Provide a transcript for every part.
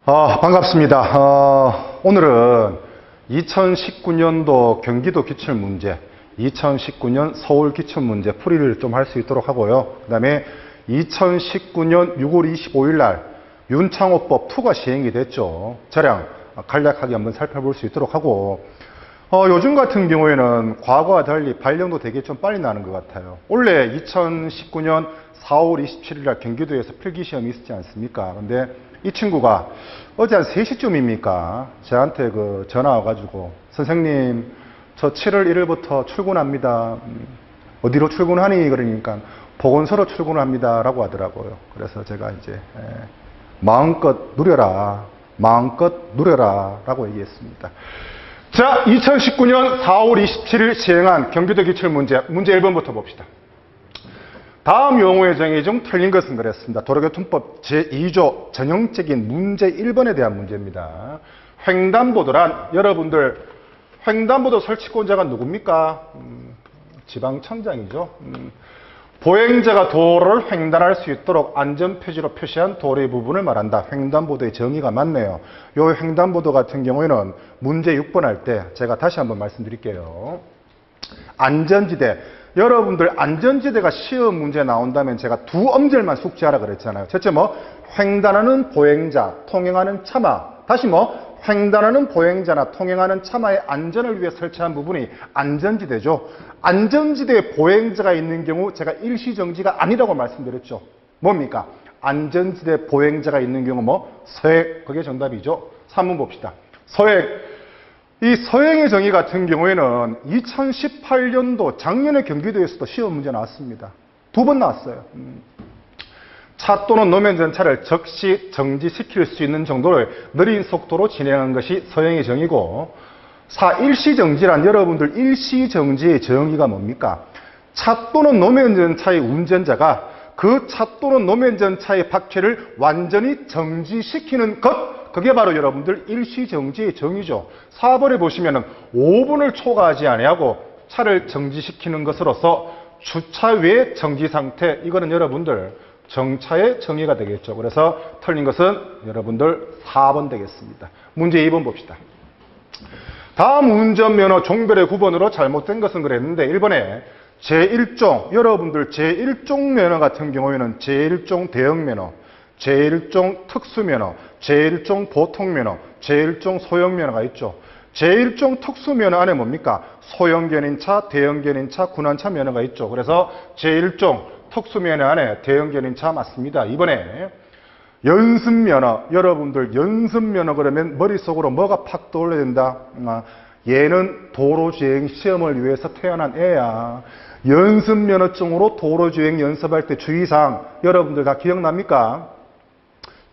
반갑습니다. 오늘은 2019년도 경기도 기출문제, 2019년 서울 기출문제 풀이를 좀 할 수 있도록 하고요. 그 다음에 2019년 6월 25일 날 윤창호법 2가 시행이 됐죠. 저랑 간략하게 한번 살펴볼 수 있도록 하고, 요즘 같은 경우에는 과거와 달리 발령도 되게 좀 빨리 나는 것 같아요. 원래 2019년 4월 27일 날 경기도에서 필기시험이 있었지 않습니까? 근데 이 친구가 어제 한 3시쯤입니까? 저한테 전화 와가지고, 선생님, 저 7월 1일부터 출근합니다. 어디로 출근하니? 그러니까, 보건소로 출근합니다. 라고 하더라고요. 그래서 제가 이제, 마음껏 누려라. 라고 얘기했습니다. 자, 2019년 4월 27일 시행한 경기도 기출문제, 문제 1번부터 봅시다. 다음 용어의 정의 중 틀린 것은 그랬습니다. 도로교통법 제2조 전형적인 문제 1번에 대한 문제입니다. 횡단보도란, 여러분들, 횡단보도 설치권자가 누굽니까? 지방청장이죠. 보행자가 도로를 횡단할 수 있도록 안전표지로 표시한 도로의 부분을 말한다. 횡단보도의 정의가 맞네요. 이 횡단보도 같은 경우에는 문제 6번 할 때 제가 다시 한번 말씀드릴게요. 안전지대. 여러분들 안전지대가 시험 문제 나온다면 제가 두 엄절만 숙지하라 그랬잖아요. 첫째 횡단하는 보행자, 통행하는 차마. 다시 횡단하는 보행자나 통행하는 차마의 안전을 위해 설치한 부분이 안전지대죠. 안전지대에 보행자가 있는 경우 제가 일시정지가 아니라고 말씀드렸죠. 뭡니까? 안전지대 보행자가 있는 경우 서행, 그게 정답이죠. 3번 봅시다. 서행. 이 서행의 정의 같은 경우에는 2018년도 작년에 경기도에서도 시험 문제 나왔습니다. 2번 나왔어요. 차 또는 노면 전차를 즉시 정지시킬 수 있는 정도로 느린 속도로 진행한 것이 서행의 정의고, 일시정지란 여러분들 일시정지의 정의가 뭡니까? 차 또는 노면 전차의 운전자가 그 차 또는 노면 전차의 박차를 완전히 정지시키는 것, 그게 바로 여러분들 일시정지의 정의죠. 4번에 보시면은 5분을 초과하지 아니하고 차를 정지시키는 것으로서 주차 외 정지 상태, 이거는 여러분들 정차의 정의가 되겠죠. 그래서 틀린 것은 여러분들 4번 되겠습니다. 문제 2번 봅시다. 다음 운전면허 종별의 9번으로 잘못된 것은 그랬는데 1번에 제1종, 여러분들 제1종 면허 같은 경우에는 제1종 대형면허, 제1종 특수면허, 제1종 보통면허, 제1종 소형면허가 있죠. 제1종 특수면허 안에 뭡니까? 소형견인차, 대형견인차, 군환차 면허가 있죠. 그래서 제1종 특수면허 안에 대형견인차 맞습니다. 이번에 연습면허, 여러분들 연습면허 그러면 머릿속으로 뭐가 팍 떠올려야 된다? 얘는 도로주행 시험을 위해서 태어난 애야. 연습면허증으로 도로주행 연습할 때 주의사항, 여러분들 다 기억납니까?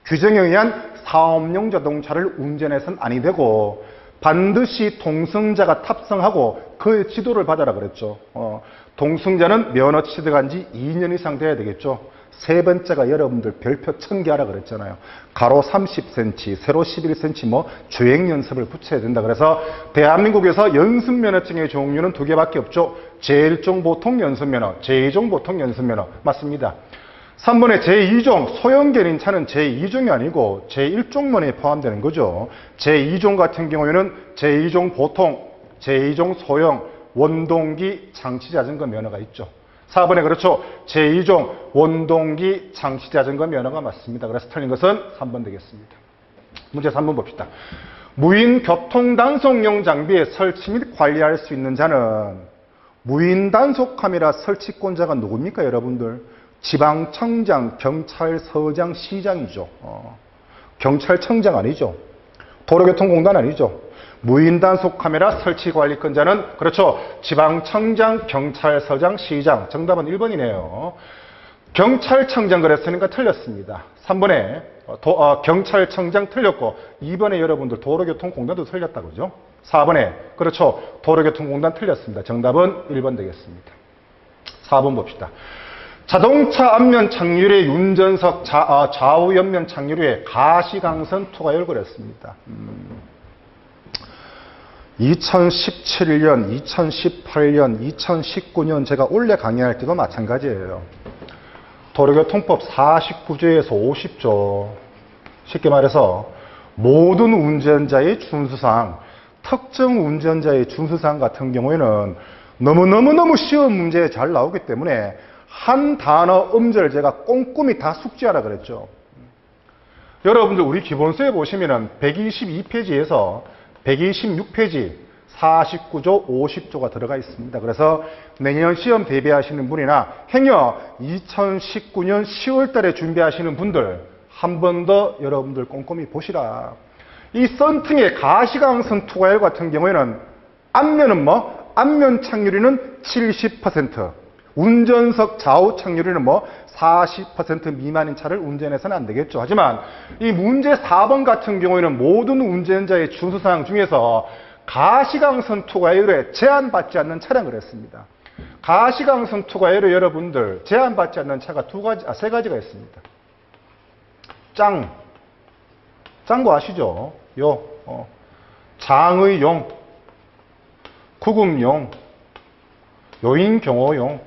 규정에 의한 사업용 자동차를 운전해서는 아니 되고, 반드시 동승자가 탑승하고 그의 지도를 받아라 그랬죠. 동승자는 면허 취득한 지 2년 이상 돼야 되겠죠. 세 번째가 여러분들 별표 1000개 하라 그랬잖아요. 가로 30cm, 세로 11cm 주행 연습을 붙여야 된다. 그래서 대한민국에서 연습면허증의 종류는 2개밖에 없죠. 제1종 보통 연습면허, 제2종 보통 연습면허 맞습니다. 3번에 제2종 소형견인차는 제2종이 아니고 제1종 면허에 포함되는 거죠. 제2종 같은 경우에는 제2종 보통, 제2종 소형, 원동기 장치자전거 면허가 있죠. 4번에 그렇죠. 제2종 원동기 장치자전거 면허가 맞습니다. 그래서 틀린 것은 3번 되겠습니다. 문제 3번 봅시다. 무인 교통단속용 장비의 설치 및 관리할 수 있는 자는 무인 단속 카메라 설치권자가 누굽니까, 여러분들? 지방청장, 경찰서장, 시장이죠. 경찰청장 아니죠. 도로교통공단 아니죠. 무인 단속 카메라 설치 관리권자는 그렇죠. 지방청장, 경찰서장, 시장. 정답은 1번이네요. 경찰청장 그랬으니까 틀렸습니다. 3번에 경찰청장 틀렸고 2번에 여러분들 도로교통공단도 틀렸다 그죠? 4번에 그렇죠. 도로교통공단 틀렸습니다. 정답은 1번 되겠습니다. 4번 봅시다. 자동차 앞면 착륙의 운전석 좌우 옆면 착륙의 가시광선 투과열 그랬습니다. 2017년, 2018년, 2019년 제가 원래 강의할 때도 마찬가지예요. 도로교통법 49조에서 50조, 쉽게 말해서 모든 운전자의 준수사항, 특정 운전자의 준수사항 같은 경우에는 너무너무 시험 문제에 잘 나오기 때문에 한 단어 음절 제가 꼼꼼히 다 숙지하라 그랬죠. 여러분들 우리 기본서에 보시면은 122페이지에서 126페이지 49조, 50조가 들어가 있습니다. 그래서 내년 시험 대비하시는 분이나 행여 2019년 10월 달에 준비하시는 분들 한 번 더 여러분들 꼼꼼히 보시라. 이 썬팅의 가시광선 투과율 같은 경우에는 앞면은 앞면 착륙률은 70%, 운전석 좌우 착륙률은 40% 미만인 차를 운전해서는 안 되겠죠. 하지만 이 문제 4번 같은 경우에는 모든 운전자의 준수사항 중에서 가시광선 투과율에 제한받지 않는 차량을 했습니다. 가시광선 투과율에 여러분들 제한받지 않는 차가 세 가지가 있습니다. 짱 거 아시죠? 장의용, 구급용, 요인경호용.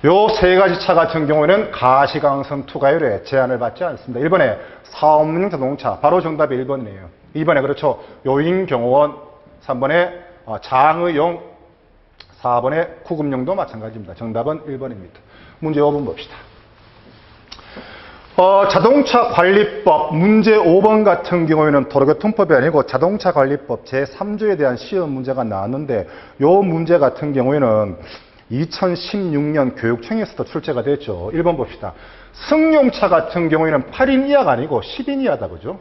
요 세 가지 차 같은 경우에는 가시광선 투과율에 제한을 받지 않습니다. 1번에 사업용 자동차, 바로 정답이 1번이에요. 2번에 그렇죠. 요인경호원, 3번에 장의용, 4번에 구급용도 마찬가지입니다. 정답은 1번입니다. 문제 5번 봅시다. 자동차 관리법 문제 5번 같은 경우에는 도로교통법이 아니고 자동차 관리법 제3조에 대한 시험 문제가 나왔는데 이 문제 같은 경우에는 2016년 교육청에서도 출제가 됐죠. 1번 봅시다. 승용차 같은 경우에는 8인 이하가 아니고 10인 이하다, 그죠?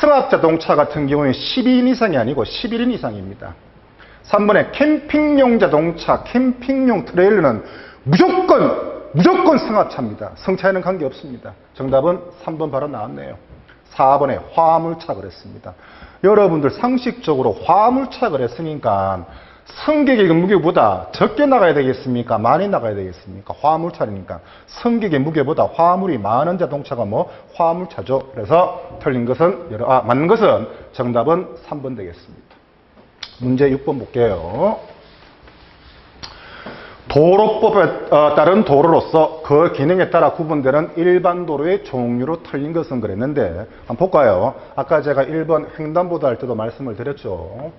승합자동차 같은 경우에는 12인 이상이 아니고 11인 이상입니다. 3번에 캠핑용 자동차, 캠핑용 트레일러는 무조건 승합차입니다. 승차에는 관계없습니다. 정답은 3번 바로 나왔네요. 4번에 화물차 그랬습니다. 여러분들 상식적으로 화물차 그랬으니까 승객의 무게보다 적게 나가야 되겠습니까? 많이 나가야 되겠습니까? 화물차니까 승객의 무게보다 화물이 많은 자동차가 화물차죠. 그래서 틀린 것은 맞는 것은 정답은 3번 되겠습니다. 문제 6번 볼게요. 도로법에 따른 도로로서 그 기능에 따라 구분되는 일반 도로의 종류로 틀린 것은 그랬는데 한번 볼까요? 아까 제가 1번 횡단보도 할 때도 말씀을 드렸죠.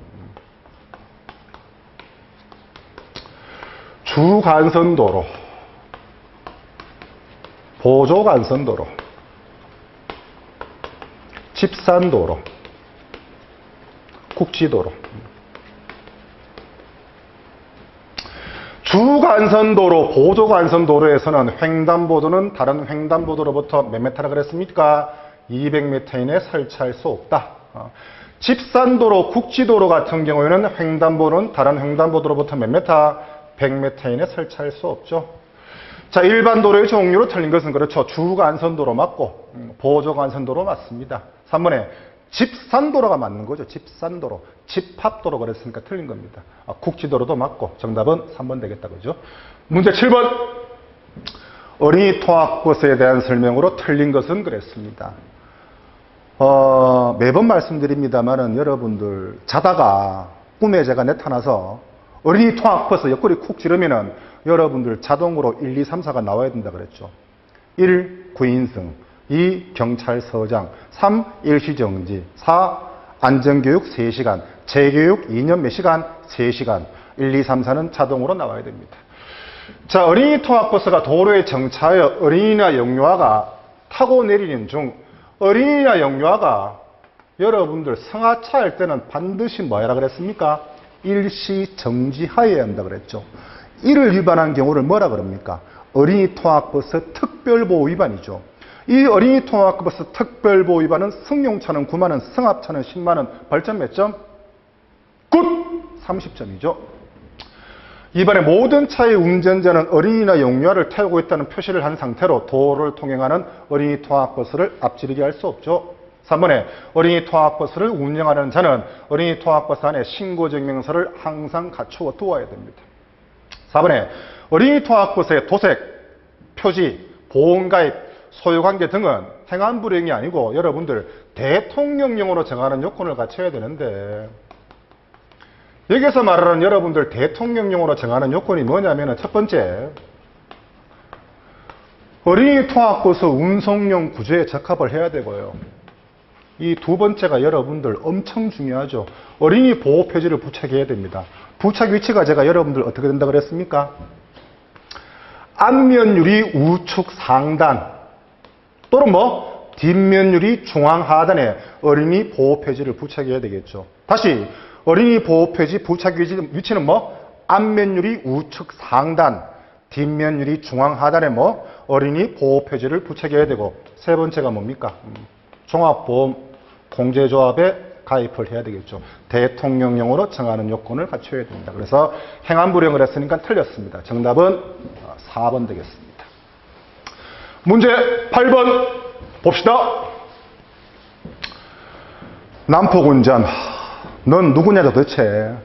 주간선도로, 보조간선도로, 집산도로, 국지도로. 주간선도로, 보조간선도로에서는 횡단보도는 다른 횡단보도로부터 몇 미터라 그랬습니까? 200m 이내 설치할 수 없다. 집산도로, 국지도로 같은 경우에는 횡단보도는 다른 횡단보도로부터 몇 미터? 100m 이내 설치할 수 없죠. 자, 일반 도로의 종류로 틀린 것은 그렇죠. 주간선도로 맞고 보조간선도로 맞습니다. 3번에 집산도로가 맞는 거죠. 집산도로. 집합도로 그랬으니까 틀린 겁니다. 국지도로도 맞고 정답은 3번 되겠다, 그죠? 문제 7번. 어린이 통학버스에 대한 설명으로 틀린 것은 그랬습니다. 매번 말씀드립니다만은 여러분들 자다가 꿈에 제가 나타나서 어린이 통학버스 옆구리 쿡 찌르면은 여러분들 자동으로 1, 2, 3, 4가 나와야 된다 그랬죠. 1. 구인승, 2. 경찰서장, 3. 일시정지, 4. 안전교육 3시간, 재교육 2년 몇 시간? 3시간. 1, 2, 3, 4는 자동으로 나와야 됩니다. 자, 어린이 통학버스가 도로에 정차하여 어린이나 영유아가 타고 내리는 중 어린이나 영유아가 여러분들 승하차 할 때는 반드시 뭐라 그랬습니까? 일시 정지하여야 한다 그랬죠. 이를 위반한 경우를 뭐라 그럽니까? 어린이 통학버스 특별보호 위반이죠. 이 어린이 통학버스 특별보호 위반은 승용차는 9만 원, 승합차는 10만 원, 벌점 몇 점? 굿! 30점이죠. 이번에 모든 차의 운전자는 어린이나 영유아를 태우고 있다는 표시를 한 상태로 도로를 통행하는 어린이 통학버스를 앞지르게 할 수 없죠. 3번에 어린이 통학버스를 운영하는 자는 어린이 통학버스 안에 신고증명서를 항상 갖추어 두어야 됩니다. 4번에 어린이 통학버스의 도색, 표지, 보험가입, 소유관계 등은 행안불행이 아니고 여러분들 대통령령으로 정하는 요건을 갖춰야 되는데 여기서 말하는 여러분들 대통령령으로 정하는 요건이 뭐냐면 첫 번째 어린이 통학버스 운송용 구조에 적합을 해야 되고요. 이 두 번째가 여러분들 엄청 중요하죠. 어린이 보호 표지를 부착해야 됩니다. 부착 위치가 제가 여러분들 어떻게 된다 그랬습니까? 앞면 유리 우측 상단 또는 뒷면 유리 중앙 하단에 어린이 보호 표지를 부착해야 되겠죠. 다시 어린이 보호 표지 부착 위치는 앞면 유리 우측 상단, 뒷면 유리 중앙 하단에 어린이 보호 표지를 부착해야 되고, 세 번째가 뭡니까? 종합보험 공제조합에 가입을 해야 되겠죠. 대통령령으로 정하는 요건을 갖춰야 됩니다. 그래서 행안부령을 했으니까 틀렸습니다. 정답은 4번 되겠습니다. 문제 8번 봅시다. 남포운전, 넌 누구냐 도대체.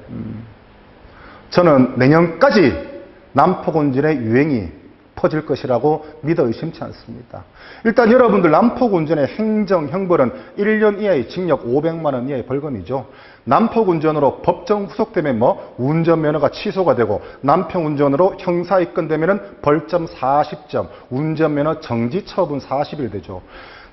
저는 내년까지 남포운전의 유행이 퍼질 것이라고 믿어 의심치 않습니다. 일단 여러분들 남포운전의 행정형벌은 1년 이하의 징역 500만 원 이하의 벌금이죠. 남포운전으로 법정 구속되면 운전면허가 취소가 되고, 남평운전으로 형사 입건되면 벌점 40점, 운전면허 정지 처분 40일 되죠.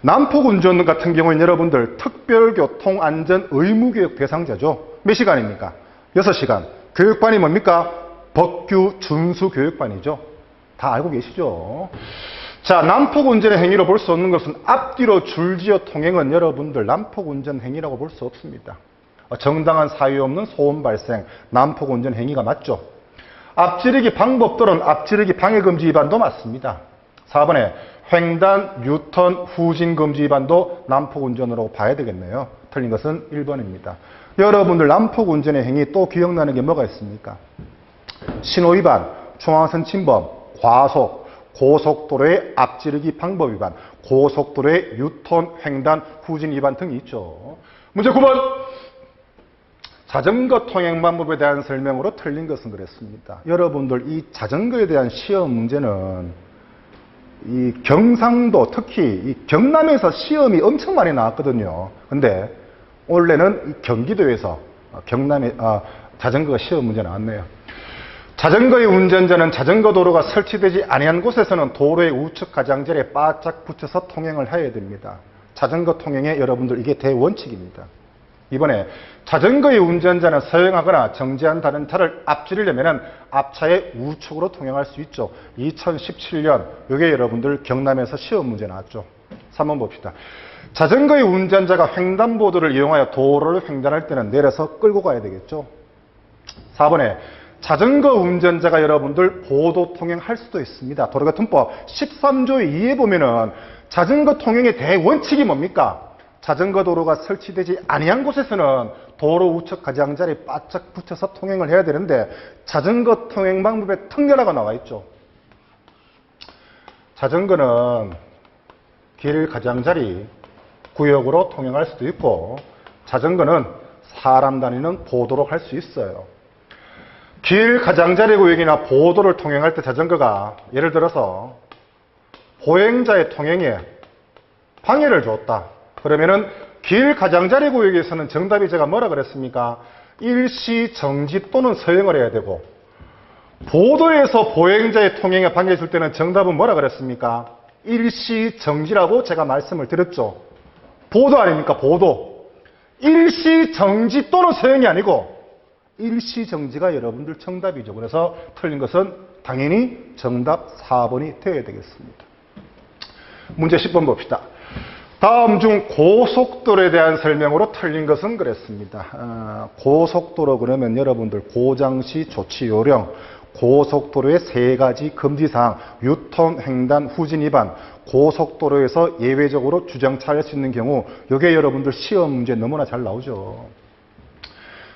남포운전 같은 경우는 여러분들 특별교통안전 의무교육 대상자죠. 몇 시간입니까? 6시간. 교육반이 뭡니까? 법규 준수 교육반이죠. 다 알고 계시죠? 자, 난폭운전의 행위로 볼 수 없는 것은 앞뒤로 줄지어 통행은 여러분들 난폭운전 행위라고 볼 수 없습니다. 정당한 사유 없는 소음 발생, 난폭운전 행위가 맞죠? 앞지르기 방법 또는 앞지르기 방해금지 위반도 맞습니다. 4번에 횡단, 유턴, 후진금지 위반도 난폭운전으로 봐야 되겠네요. 틀린 것은 1번입니다. 여러분들 난폭운전의 행위 또 기억나는 게 뭐가 있습니까? 신호위반, 중앙선 침범, 과속, 고속도로의 앞지르기 방법 위반, 고속도로의 유턴, 횡단, 후진 위반 등이 있죠. 문제 9번. 자전거 통행 방법에 대한 설명으로 틀린 것은 그랬습니다. 여러분들 이 자전거에 대한 시험 문제는 이 경상도, 특히 이 경남에서 시험이 엄청 많이 나왔거든요. 근데 원래는 이 경기도에서 경남에 자전거가 시험 문제 나왔네요. 자전거의 운전자는 자전거 도로가 설치되지 아니한 곳에서는 도로의 우측 가장자리에 바짝 붙여서 통행을 해야 됩니다. 자전거 통행에 여러분들 이게 대원칙입니다. 이번에 자전거의 운전자는 서행하거나 정지한 다른 차를 앞지르려면 앞차의 우측으로 통행할 수 있죠. 2017년 이게 여러분들 경남에서 시험 문제 나왔죠. 3번 봅시다. 자전거의 운전자가 횡단보도를 이용하여 도로를 횡단할 때는 내려서 끌고 가야 되겠죠. 4번에 자전거 운전자가 여러분들 보도 통행할 수도 있습니다. 도로교통법 13조 2에 보면은 자전거 통행의 대원칙이 뭡니까? 자전거 도로가 설치되지 아니한 곳에서는 도로 우측 가장자리에 바짝 붙여서 통행을 해야 되는데 자전거 통행 방법에 특례라가 나와 있죠. 자전거는 길 가장자리 구역으로 통행할 수도 있고, 자전거는 사람 다니는 보도로 할 수 있어요. 길 가장자리 구역이나 보도를 통행할 때 자전거가 예를 들어서 보행자의 통행에 방해를 줬다. 그러면은 길 가장자리 구역에서는 정답이 제가 뭐라 그랬습니까? 일시 정지 또는 서행을 해야 되고, 보도에서 보행자의 통행에 방해 줄 때는 정답은 뭐라 그랬습니까? 일시 정지라고 제가 말씀을 드렸죠. 보도 아닙니까? 보도. 일시 정지 또는 서행이 아니고 일시 정지가 여러분들 정답이죠. 그래서 틀린 것은 당연히 정답 4번이 되어야 되겠습니다. 문제 10번 봅시다. 다음 중 고속도로에 대한 설명으로 틀린 것은 그랬습니다. 고속도로 그러면 여러분들 고장시 조치 요령, 고속도로의 3가지 금지사항, 유턴, 횡단, 후진 위반, 고속도로에서 예외적으로 주정차할 수 있는 경우, 이게 여러분들 시험 문제 너무나 잘 나오죠.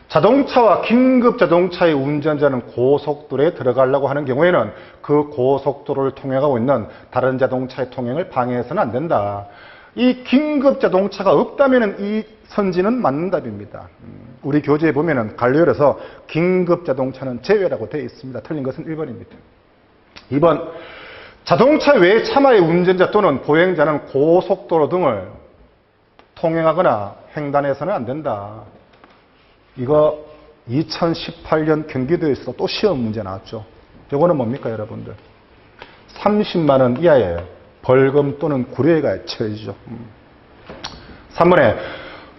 자동차와 긴급자동차의 운전자는 고속도로에 들어가려고 하는 경우에는 그 고속도로를 통행하고 있는 다른 자동차의 통행을 방해해서는 안 된다. 이 긴급자동차가 없다면 이 선지는 맞는 답입니다. 우리 교재에 보면은 간료열에서 긴급자동차는 제외라고 되어 있습니다. 틀린 것은 1번입니다. 2번, 자동차 외 차마의 운전자 또는 보행자는 고속도로 등을 통행하거나 횡단해서는 안 된다. 이거 2018년 경기도에서 또 시험 문제 나왔죠. 이거는 뭡니까 여러분들? 30만 원 이하의 벌금 또는 구류에 처해지죠. 3번에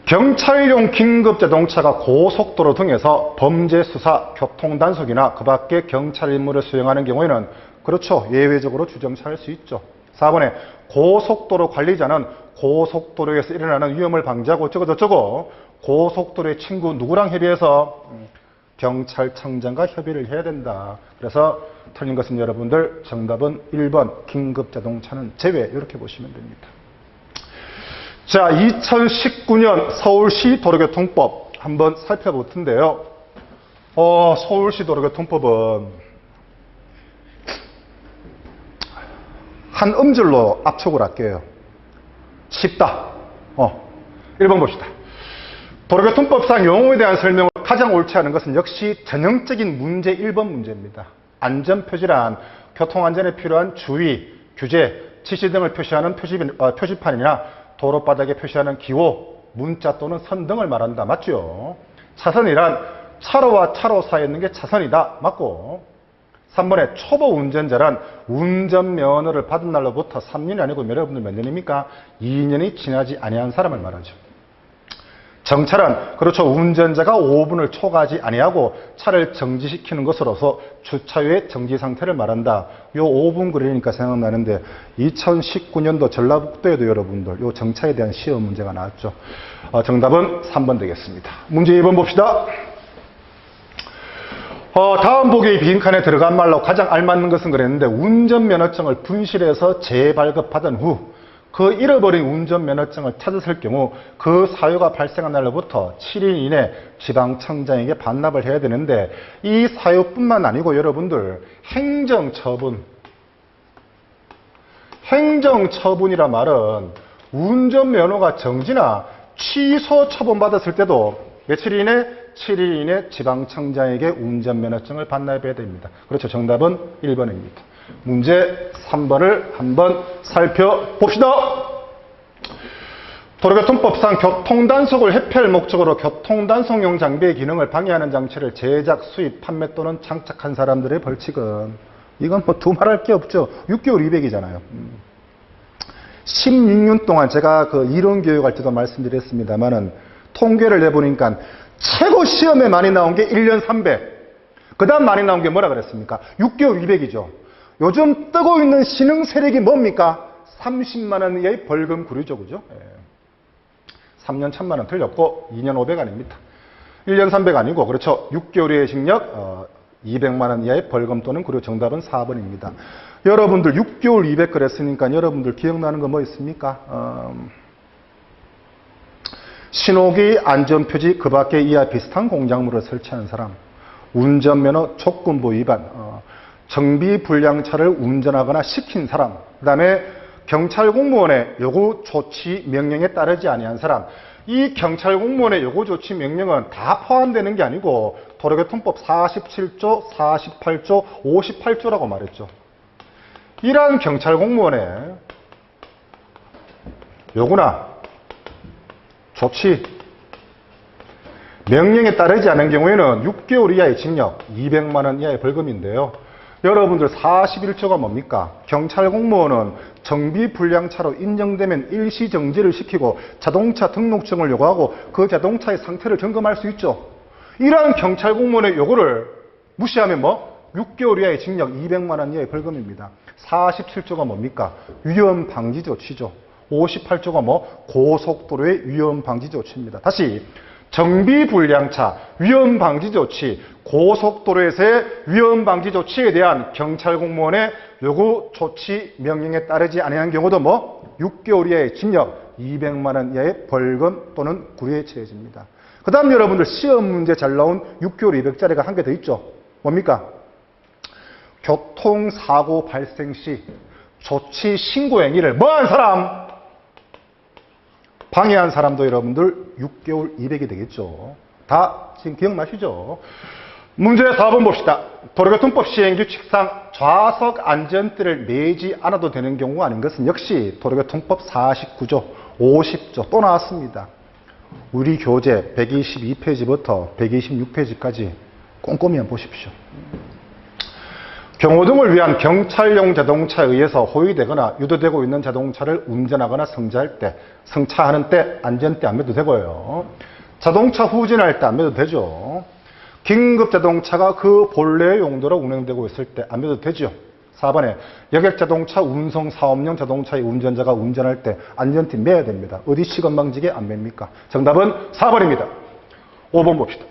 경찰용 긴급자동차가 고속도로 등에서 범죄 수사, 교통단속이나 그 밖에 경찰 임무를 수행하는 경우에는 그렇죠. 예외적으로 주정차할 수 있죠. 4번에 고속도로 관리자는 고속도로에서 일어나는 위험을 방지하고 어쩌고저쩌고 고속도로의 친구 누구랑 협의해서 경찰청장과 협의를 해야 된다. 그래서 틀린 것은 여러분들 정답은 1번 긴급자동차는 제외 이렇게 보시면 됩니다. 자, 2019년 서울시 도로교통법 한번 살펴볼 텐데요. 서울시 도로교통법은 한 음절로 압축을 할게요. 쉽다. 1번 봅시다. 도로교통법상 용어에 대한 설명을 가장 옳지 않은 것은 역시 전형적인 문제 1번 문제입니다. 안전표지란 교통안전에 필요한 주의, 규제, 지시 등을 표시하는 표지판이나 도로바닥에 표시하는 기호, 문자 또는 선 등을 말한다. 맞죠? 차선이란 차로와 차로 사이에 있는 게 차선이다. 맞고. 3번에 초보 운전자란 운전면허를 받은 날로부터 3년이 아니고 여러분들 몇 년입니까? 2년이 지나지 아니한 사람을 말하죠. 정차란 그렇죠. 운전자가 5분을 초과하지 아니하고 차를 정지시키는 것으로서 주차유의 정지 상태를 말한다. 요 5분 거리니까 생각나는데 2019년도 전라북도에도 여러분들 요 정차에 대한 시험 문제가 나왔죠. 정답은 3번 되겠습니다. 문제 2번 봅시다. 다음 보기의 빈칸에 들어간 말로 가장 알맞는 것은 그랬는데 운전면허증을 분실해서 재발급받은 후 그 잃어버린 운전면허증을 찾았을 경우 그 사유가 발생한 날로부터 7일 이내 지방청장에게 반납을 해야 되는데 이 사유뿐만 아니고 여러분들 행정처분이란 말은 운전면허가 정지나 취소 처분받았을 때도 며칠 이내? 7일 이내 지방청장에게 운전면허증을 반납해야 됩니다. 그렇죠. 정답은 1번입니다. 문제 3번을 한번 살펴봅시다. 도로교통법상 교통단속을 회피할 목적으로 교통단속용 장비의 기능을 방해하는 장치를 제작, 수입, 판매 또는 장착한 사람들의 벌칙은 이건 뭐 두말할 게 없죠. 6개월 200이잖아요. 16년 동안 제가 그 이론 교육할 때도 말씀드렸습니다만은 통계를 내보니까 최고 시험에 많이 나온 게 1년 300. 그 다음 많이 나온 게 뭐라 그랬습니까? 6개월 200이죠. 요즘 뜨고 있는 신흥 세력이 뭡니까? 30만 원 이하의 벌금 구류죠. 그죠? 3년 1000만 원 틀렸고 2년 500 아닙니다. 1년 300 아니고 그렇죠. 6개월 이하의 징역 200만 원 이하의 벌금 또는 구류. 정답은 4번입니다. 여러분들 6개월 200 그랬으니까 여러분들 기억나는 거 뭐 있습니까? 신호기, 안전표지, 그 밖에 이와 비슷한 공작물을 설치하는 사람, 운전면허 조건부 위반, 정비불량차를 운전하거나 시킨 사람, 그 다음에 경찰 공무원의 요구 조치 명령에 따르지 아니한 사람. 이 경찰 공무원의 요구 조치 명령은 다 포함되는 게 아니고 도로교통법 47조, 48조, 58조라고 말했죠. 이러한 경찰 공무원의 요구나 조치 명령에 따르지 않은 경우에는 6개월 이하의 징역, 200만 원 이하의 벌금인데요. 여러분들 41조가 뭡니까? 경찰 공무원은 정비불량차로 인정되면 일시정지를 시키고 자동차 등록증을 요구하고 그 자동차의 상태를 점검할 수 있죠. 이러한 경찰 공무원의 요구를 무시하면 뭐? 6개월 이하의 징역, 200만 원 이하의 벌금입니다. 47조가 뭡니까? 위험방지조치죠. 58조가 뭐? 고속도로의 위험방지조치입니다. 다시 정비불량차, 위험방지조치, 고속도로에서의 위험방지조치에 대한 경찰 공무원의 요구 조치 명령에 따르지 아니한 경우도 뭐 6개월 이하의 징역, 200만 원 이하의 벌금 또는 구류에 처해집니다. 그 다음 여러분들 시험 문제 잘 나온 6개월 200짜리가 한 개 더 있죠. 뭡니까? 교통사고 발생 시 조치 신고 행위를 뭐한 사람? 방해한 사람도 여러분들 6개월 200이 되겠죠. 다 지금 기억나시죠? 문제 4번 봅시다. 도로교통법 시행규칙상 좌석 안전대를 매지 않아도 되는 경우가 아닌 것은 역시 도로교통법 49조, 50조 또 나왔습니다. 우리 교재 122페이지부터 126페이지까지 꼼꼼히 한번 보십시오. 경호등을 위한 경찰용 자동차에 의해서 호위되거나 유도되고 있는 자동차를 운전하거나 승차하는 때 안전띠 안 매도 되고요. 자동차 후진할 때 안 매도 되죠. 긴급자동차가 그 본래의 용도로 운행되고 있을 때 안 매도 되죠. 4번에 여객자동차 운송사업용 자동차의 운전자가 운전할 때 안전띠 매야 됩니다. 어디 시건방지게 안 맵니까? 정답은 4번입니다. 5번 봅시다.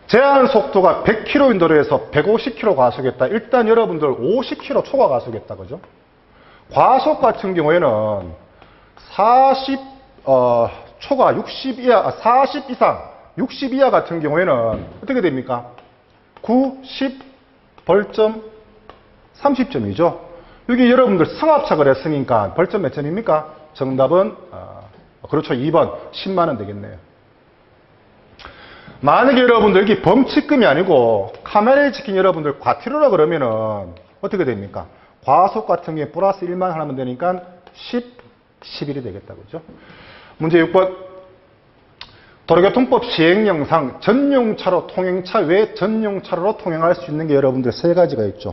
제한 속도가 100km인 도로에서 150km 과속했다. 일단 여러분들 50km 초과 과속했다. 그죠? 과속 같은 경우에는 초과 60 이하, 40 이상, 60 이하 같은 경우에는 어떻게 됩니까? 9, 10, 벌점 30점이죠. 여기 여러분들 승합차를 했으니까 벌점 몇 점입니까? 정답은 그렇죠. 2번 10만원 되겠네요. 만약에 여러분들 여기 범칙금이 아니고 카메라에 찍힌 여러분들 과태료라 그러면은 어떻게 됩니까? 과속 같은 경우에 플러스 1만 하면 되니까 11이 되겠다. 그죠? 문제 6번. 도로교통법 시행령상 전용차로 통행차 외 전용차로로 통행할 수 있는 게 여러분들 세 가지가 있죠.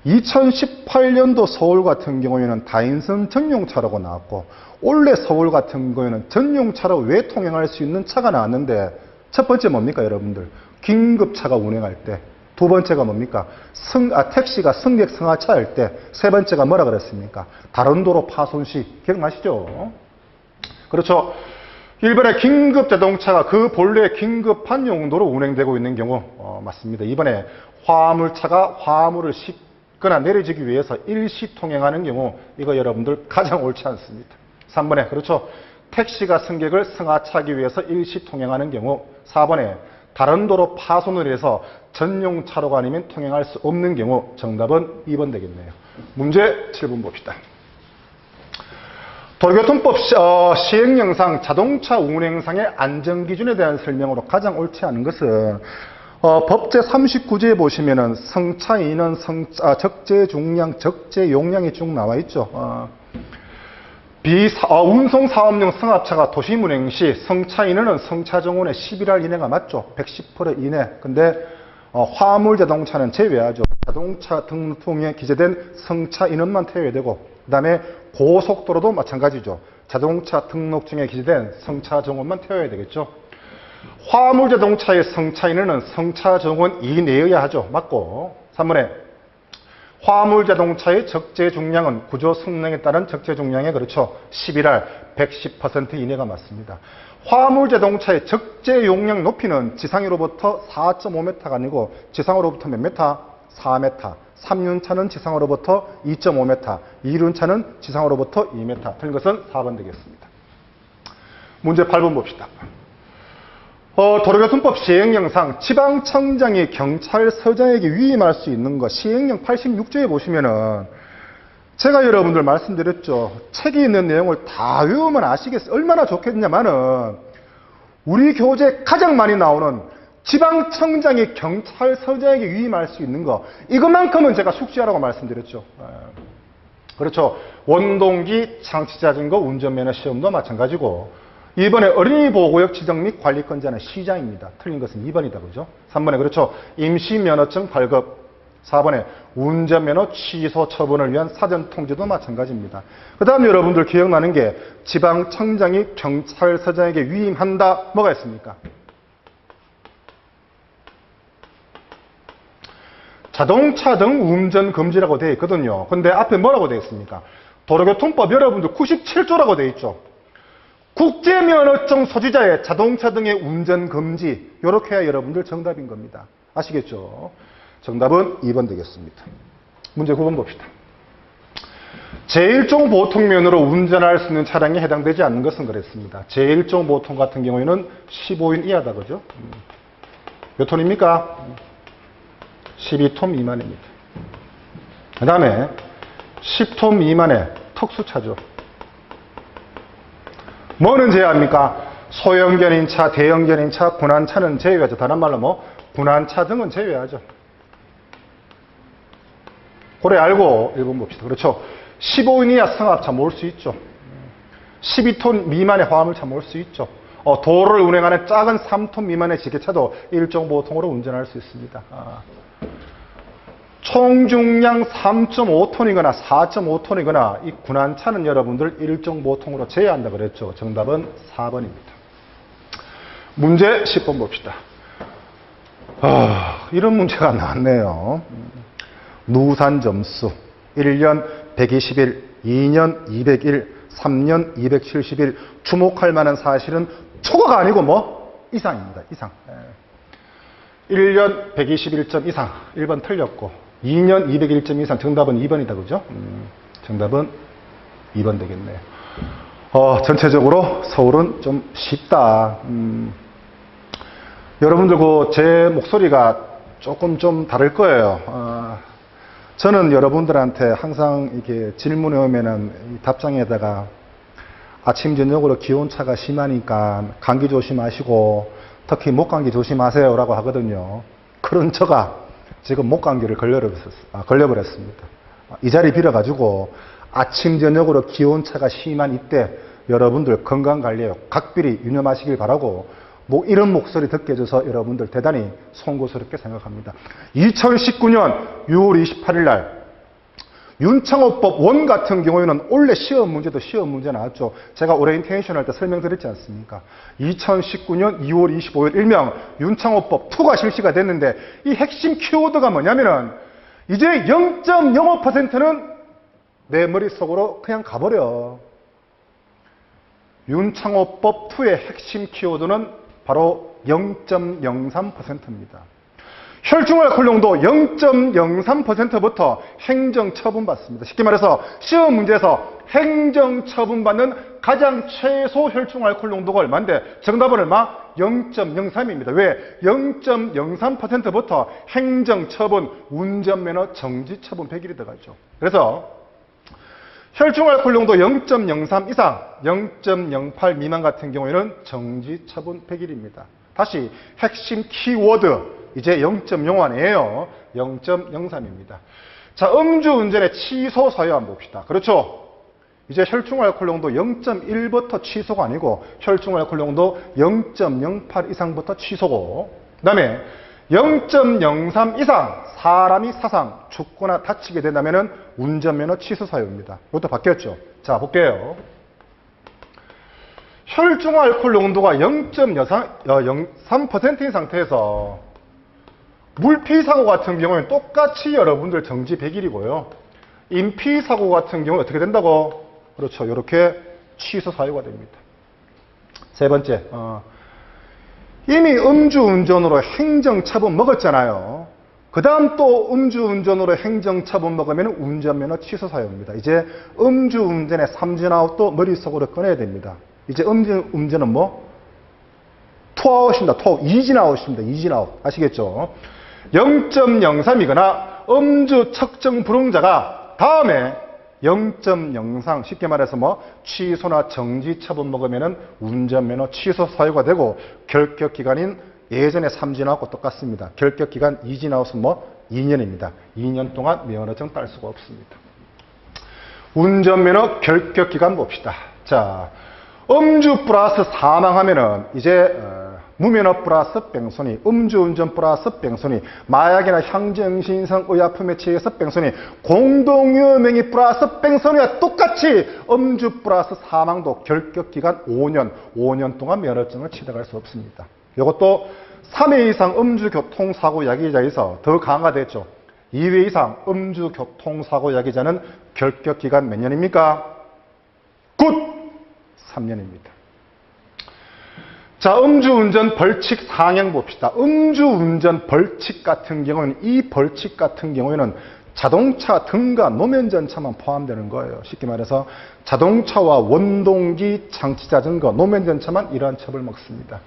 2018년도 서울 같은 경우에는 다인선 전용차로가 나왔고 올해 서울 같은 경우에는 전용차로 외 통행할 수 있는 차가 나왔는데 첫 번째 뭡니까 여러분들? 긴급차가 운행할 때. 두 번째가 뭡니까? 택시가 승객 승하차 할 때. 세 번째가 뭐라 그랬습니까? 다른 도로 파손 시. 기억나시죠? 그렇죠. 1번에 긴급자동차가 그 본래의 긴급한 용도로 운행되고 있는 경우 맞습니다. 2번에 화물차가 화물을 싣거나 내려주기 위해서 일시 통행하는 경우 이거 여러분들 가장 옳지 않습니다. 3번에 그렇죠. 택시가 승객을 승하차하기 위해서 일시 통행하는 경우. 4번에 다른 도로 파손을 해서 전용차로가 아니면 통행할 수 없는 경우. 정답은 2번 되겠네요. 문제 7번 봅시다. 도로교통법 시행령상 자동차 운행상의 안전기준에 대한 설명으로 가장 옳지 않은 것은 법 제39조에 보시면은 승차 인원, 적재 중량, 적재 용량이 쭉 나와 있죠. 운송사업용 승합차가 도심 운행 시 승차 인원은 승차 정원의 11할 이내가 맞죠. 110% 이내. 근데 화물 자동차는 제외하죠. 자동차 등록통에 기재된 승차 인원만 태워되고 그 다음에 고속도로도 마찬가지죠. 자동차 등록증에 기재된 승차 정원만 태워야 되겠죠. 화물 자동차의 승차 인원은 승차 정원 이내여야 하죠. 맞고. 3번에 화물 자동차의 적재 중량은 구조 성능에 따른 적재 중량에 그렇죠. 11할 110% 이내가 맞습니다. 화물 자동차의 적재 용량 높이는 지상으로부터 4.5m가 아니고 지상으로부터 몇 m? 4m. 3륜차는 지상으로부터 2.5m. 2륜차는 지상으로부터 2m. 틀린 것은 4번 되겠습니다. 문제 8번 봅시다. 도로교통법 시행령상 지방청장이 경찰서장에게 위임할 수 있는 것 시행령 86조에 보시면은 제가 여러분들 말씀드렸죠. 책에 있는 내용을 다 외우면 아시겠어요. 얼마나 좋겠냐면은 우리 교재에 가장 많이 나오는 지방청장이 경찰서장에게 위임할 수 있는 거 이것만큼은 제가 숙지하라고 말씀드렸죠. 그렇죠. 원동기 장치자전거 운전면허 시험도 마찬가지고 이번에 어린이보호구역 지정 및 관리권자는 시장입니다. 틀린 것은 2번이다. 그죠? 3번에 그렇죠. 임시면허증 발급. 4번에 운전면허 취소 처분을 위한 사전통지도 마찬가지입니다. 그 다음 여러분들 기억나는 게 지방청장이 경찰서장에게 위임한다. 뭐가 있습니까? 자동차 등 운전 금지라고 되어 있거든요. 근데 앞에 뭐라고 되어 있습니까? 도로교통법 여러분들 97조라고 되어 있죠. 국제면허증 소지자의 자동차 등의 운전 금지. 이렇게 해야 여러분들 정답인 겁니다. 아시겠죠? 정답은 2번 되겠습니다. 문제 9번 봅시다. 제1종 보통면허로 운전할 수 있는 차량에 해당되지 않는 것은 그랬습니다. 제1종 보통 같은 경우에는 15인 이하다. 그죠? 몇 톤입니까? 12톤 미만입니다. 그 다음에 10톤 미만의 특수차죠. 뭐는 제외합니까? 소형견인차, 대형견인차, 군안차는 제외하죠. 다른 말로 군안차 등은 제외하죠. 그래 알고 1번 봅시다. 그렇죠. 15인 이하 승합차 몰 수 있죠. 12톤 미만의 화물차 몰 수 있죠. 도로를 운행하는 작은 3톤 미만의 지게차도 일종 보통으로 운전할 수 있습니다. 총중량 3.5톤이거나 4.5톤이거나 이 군한차는 여러분들 일종 보통으로 제외한다 그랬죠. 정답은 4번입니다. 문제 10번 봅시다. 이런 문제가 나왔네요. 누산 점수 1년 120일, 2년 200일, 3년 270일. 주목할 만한 사실은 초과가 아니고 뭐? 이상입니다. 이상. 1년 121점 이상. 1번 틀렸고 2년 201점 이상. 정답은 2번이다. 그죠? 정답은 2번 되겠네요. 전체적으로 서울은 좀 쉽다. 여러분들 제 목소리가 조금 좀 다를 거예요. 저는 여러분들한테 항상 이렇게 질문이 오면은 이 답장에다가 아침 저녁으로 기온차가 심하니까 감기 조심하시고 특히 목감기 조심하세요 라고 하거든요. 그런 저가 지금 목감기를 걸려버렸습니다. 이 자리 빌어가지고 아침 저녁으로 기온차가 심한 이때 여러분들 건강관리에 각별히 유념하시길 바라고 이런 목소리 듣게 해줘서 여러분들 대단히 송구스럽게 생각합니다. 2019년 6월 28일 날 윤창호법 1 같은 경우에는 원래 시험 문제 나왔죠. 제가 오리엔테이션 할 때 설명드렸지 않습니까? 2019년 2월 25일 일명 윤창호법 2가 실시가 됐는데 이 핵심 키워드가 뭐냐면은 이제 0.05%는 내 머릿속으로 그냥 가버려. 윤창호법 2의 핵심 키워드는 바로 0.03%입니다. 혈중알코올농도 0.03%부터 행정처분 받습니다. 쉽게 말해서 시험 문제에서 행정처분 받는 가장 최소 혈중알코올농도가 얼마인데 정답은 얼마? 0.03입니다. 왜? 0.03%부터 행정처분, 운전면허 정지처분 100일이 들어가죠. 그래서 혈중알코올농도 0.03 이상, 0.08 미만 같은 경우에는 정지처분 100일입니다. 다시 핵심 키워드, 이제 0.01이에요. 0.03입니다. 자, 음주운전의 취소 사유 한번 봅시다. 그렇죠? 이제 혈중알코올농도 0.1부터 취소가 아니고 혈중알코올농도 0.08 이상부터 취소고, 그 다음에 0.03 이상 사람이 사상, 죽거나 다치게 된다면 운전면허 취소 사유입니다. 이것도 바뀌었죠. 자, 볼게요. 혈중알코올 농도가 0.03%인 상태에서 물피사고 같은 경우는 똑같이 여러분들 정지 100일이고요. 인피사고 같은 경우는 어떻게 된다고? 그렇죠. 이렇게 취소 사유가 됩니다. 세 번째, 이미 음주운전으로 행정처분 먹었잖아요. 그 다음 또 음주운전으로 행정처분 먹으면 운전면허 취소 사유입니다. 이제 음주운전의 삼진아웃도 머릿속으로 꺼내야 됩니다. 이제 음주운전은 뭐? 투아웃입니다. 이진아웃입니다. 이진아웃. 아시겠죠? 0.03이거나 음주 측정 불응자가 다음에 0.03 쉽게 말해서 뭐 취소나 정지 처분 먹으면은 운전면허 취소 사유가 되고 결격기간인 예전에 삼진아웃과 똑같습니다. 결격기간 이진아웃은 뭐 2년입니다. 2년 동안 면허증 딸 수가 없습니다. 운전면허 결격기간 봅시다. 자, 음주 플러스 사망하면은 이제 무면허 플러스 뺑소니, 음주운전 플러스 뺑소니, 마약이나 향정신성 의약품에 취해서 뺑소니, 공동유효명의 플러스 뺑소니와 똑같이 음주 플러스 사망도 결격기간 5년 동안 면허증을 취득할 수 없습니다. 이것도 3회 이상 음주교통사고 야기자에서 더 강화됐죠. 2회 이상 음주교통사고 야기자는 결격기간 몇 년입니까? 굿! 3년입니다. 자, 음주운전 벌칙 상향 봅시다. 음주운전 벌칙 같은 경우는 이 벌칙 같은 경우에는 자동차 등과 노면전차만 포함되는 거예요. 쉽게 말해서 자동차와 원동기, 장치자전거, 노면전차만 이러한 처벌을 먹습니다.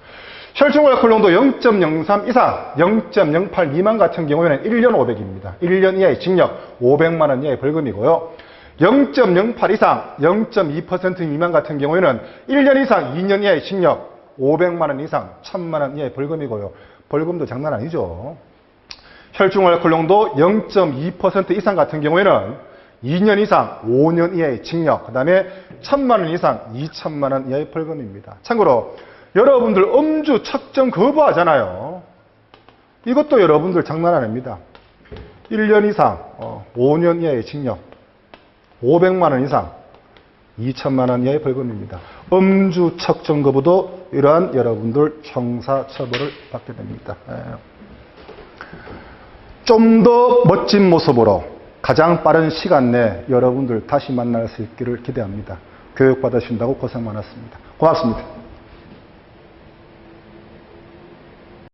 혈중알코올 농도 0.03 이상, 0.08 미만 같은 경우에는 1년 500입니다. 1년 이하의 징역, 500만 원 이하의 벌금이고요. 0.08 이상, 0.2% 미만 같은 경우에는 1년 이상, 2년 이하의 징역, 500만 원 이상, 1000만 원 이하의 벌금이고요. 벌금도 장난 아니죠. 혈중알코올 농도 0.2% 이상 같은 경우에는 2년 이상, 5년 이하의 징역, 그 다음에 1000만 원 이상, 2000만 원 이하의 벌금입니다. 참고로 여러분들 음주 측정 거부하잖아요. 이것도 여러분들 장난 아닙니다. 1년 이상 5년 이하의 징역, 500만 원 이상 2천만 원 이하의 벌금입니다. 음주 측정 거부도 이러한 여러분들 형사처벌을 받게 됩니다. 좀 더 멋진 모습으로 가장 빠른 시간 내에 여러분들 다시 만날 수 있기를 기대합니다. 교육받으신다고 고생 많았습니다. 고맙습니다.